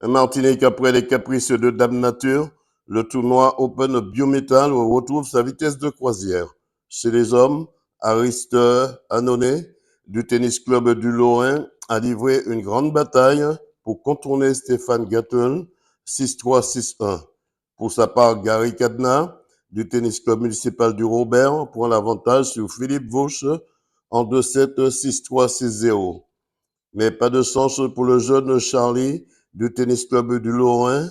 Martinique, après les caprices de Dame Nature, le tournoi Open Biométal retrouve sa vitesse de croisière. Chez les hommes, Ariste Annonay, du Tennis Club du Lorrain, a livré une grande bataille pour contourner Stéphane Gattel, 6-3-6-1. Pour sa part, Gary Cadena, du Tennis Club municipal du Robert, prend l'avantage sur Philippe Vauche en 2-7, 6-3, 6-0. Mais pas de chance pour le jeune Charlie du Tennis Club du Lorrain,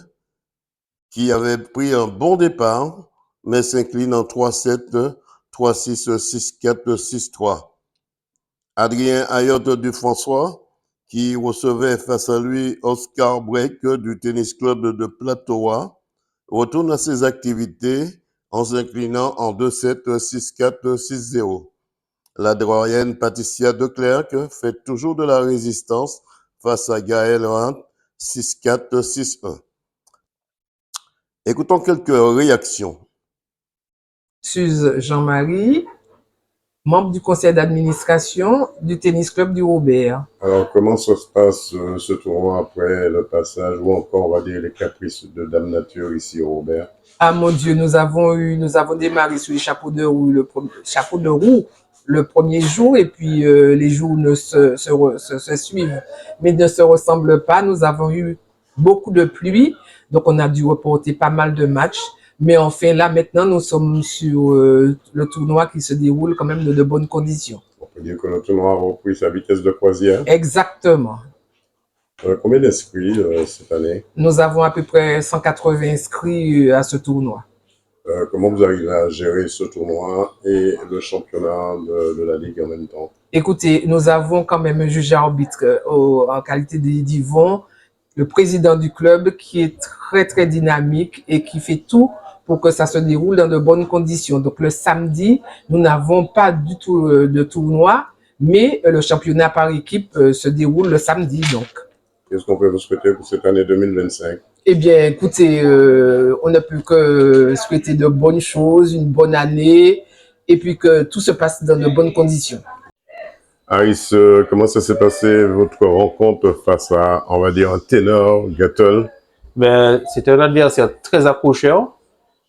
qui avait pris un bon départ, mais s'incline en 3-7, 3-6, 6-4, 6-3. Adrien Ayotte du François, qui recevait face à lui Oscar Break du Tennis Club de Platoa, retourne à ses activités en s'inclinant en 2-7, 6-4, 6-0. La doyenne Patricia Declercq fait toujours de la résistance face à Gaël Rand, 6-4, 6-1. Écoutons quelques réactions. Suze Jean-Marie, membre du conseil d'administration du Tennis Club du Robert. Alors, comment ça se passe ce tournoi après le passage ou encore, on va dire, les caprices de Dame Nature ici au Robert? Ah mon Dieu, nous avons démarré sur les chapeaux de roue, le premier jour et puis les jours se suivent, mais ne se ressemblent pas. Nous avons eu beaucoup de pluie, donc on a dû reporter pas mal de matchs. Mais enfin, là, maintenant, nous sommes sur le tournoi qui se déroule quand même de bonnes conditions. On peut dire que le tournoi a repris sa vitesse de croisière. Exactement. Combien d'inscrits cette année? Nous avons à peu près 180 inscrits à ce tournoi. Comment vous arrivez à gérer ce tournoi et le championnat de la Ligue en même temps? Écoutez, nous avons quand même un juge arbitre en qualité d'Yvon, le président du club, qui est très, très dynamique et qui fait tout pour que ça se déroule dans de bonnes conditions. Donc, le samedi, nous n'avons pas du tout de tournoi, mais le championnat par équipe se déroule le samedi, donc. Qu'est-ce qu'on peut vous souhaiter pour cette année 2025? Eh bien, écoutez, on ne peut que souhaiter de bonnes choses, une bonne année, et puis que tout se passe dans de bonnes conditions. Aris, comment ça s'est passé votre rencontre face à, on va dire, un ténor, Gattel? Ben, c'était un adversaire très accrocheur,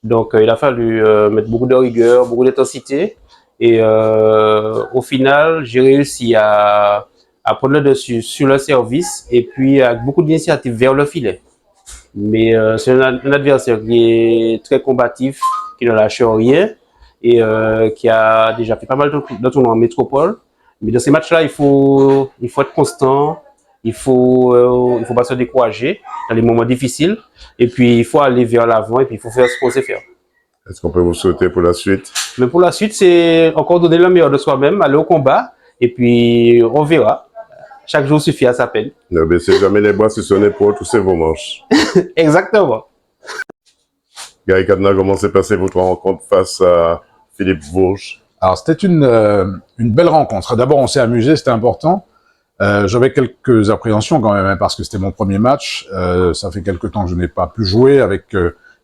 donc il a fallu mettre beaucoup de rigueur, beaucoup d'intensité, et au final, j'ai réussi à prendre le dessus sur le service, et puis avec beaucoup d'initiatives vers le filet. Mais c'est un adversaire qui est très combatif, qui ne lâche rien, et qui a déjà fait pas mal de tournois en métropole. Mais dans ces matchs-là, il faut être constant, il faut pas se décourager dans les moments difficiles, et puis il faut aller vers l'avant, et puis il faut faire ce qu'on sait faire. Est-ce qu'on peut vous souhaiter pour la suite? Mais pour la suite, c'est encore donner le meilleur de soi-même, aller au combat, et puis on verra. Chaque jour suffit à sa peine. Ne baissez jamais les bras si ce n'est pour retrousser vos manches. Exactement. Gary Cadena, comment s'est passée votre rencontre face à Philippe Vauche? Alors, c'était une belle rencontre. D'abord, on s'est amusé, c'était important. J'avais quelques appréhensions quand même, hein, parce que c'était mon premier match. Ça fait quelque temps que je n'ai pas pu jouer avec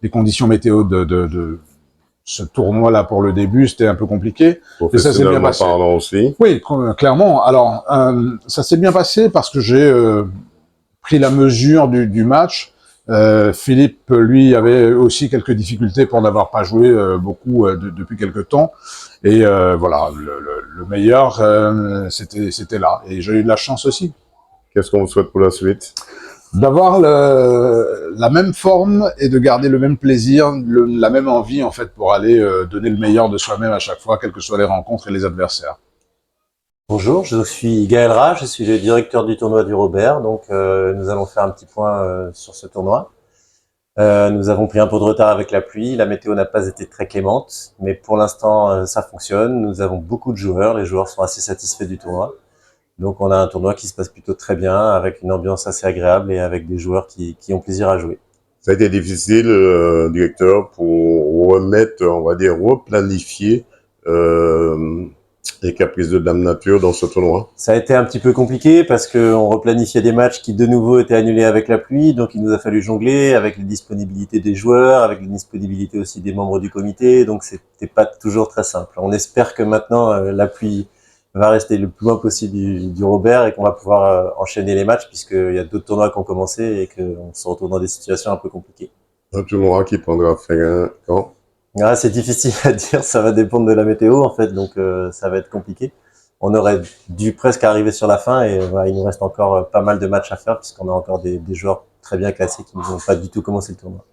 les conditions météo de ce tournoi-là pour le début. C'était un peu compliqué. Mais ça s'est bien passé. Parlant aussi. Oui, clairement. Alors, ça s'est bien passé parce que j'ai pris la mesure du match. Philippe, lui, avait aussi quelques difficultés pour n'avoir pas joué beaucoup depuis quelque temps. Et voilà, le meilleur, c'était là. Et j'ai eu de la chance aussi. Qu'est-ce qu'on vous souhaite pour la suite? D'avoir la même forme et de garder le même plaisir, la même envie, en fait, pour aller donner le meilleur de soi-même à chaque fois, quelles que soient les rencontres et les adversaires. Bonjour, je suis Gaël Ra, je suis le directeur du tournoi du Robert. Donc, nous allons faire un petit point sur ce tournoi. Nous avons pris un peu de retard avec la pluie, la météo n'a pas été très clémente, mais pour l'instant ça fonctionne. Nous avons beaucoup de joueurs, les joueurs sont assez satisfaits du tournoi. Donc on a un tournoi qui se passe plutôt très bien, avec une ambiance assez agréable et avec des joueurs qui ont plaisir à jouer. Ça a été difficile, directeur, pour remettre, on va dire, replanifier les caprices de Dame Nature dans ce tournoi? Ça a été un petit peu compliqué parce qu'on replanifiait des matchs qui de nouveau étaient annulés avec la pluie, donc il nous a fallu jongler avec les disponibilités des joueurs, avec les disponibilités aussi des membres du comité, donc c'était pas toujours très simple. On espère que maintenant la pluie va rester le plus loin possible du Robert et qu'on va pouvoir enchaîner les matchs puisqu'il y a d'autres tournois qui ont commencé et qu'on se retrouve dans des situations un peu compliquées. Un tournoi qui prendra fin quand? Ah, c'est difficile à dire, ça va dépendre de la météo en fait, donc ça va être compliqué. On aurait dû presque arriver sur la fin et voilà, il nous reste encore pas mal de matchs à faire puisqu'on a encore des joueurs très bien classés qui n'ont pas du tout commencé le tournoi.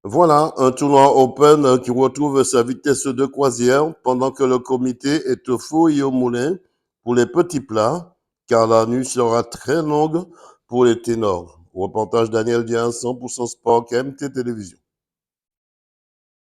Voilà, un tournoi open qui retrouve sa vitesse de croisière pendant que le comité est au four et au moulin pour les petits plats, car la nuit sera très longue pour les ténors. Reportage Daniel Dian, 100% Sport, KMT Télévision.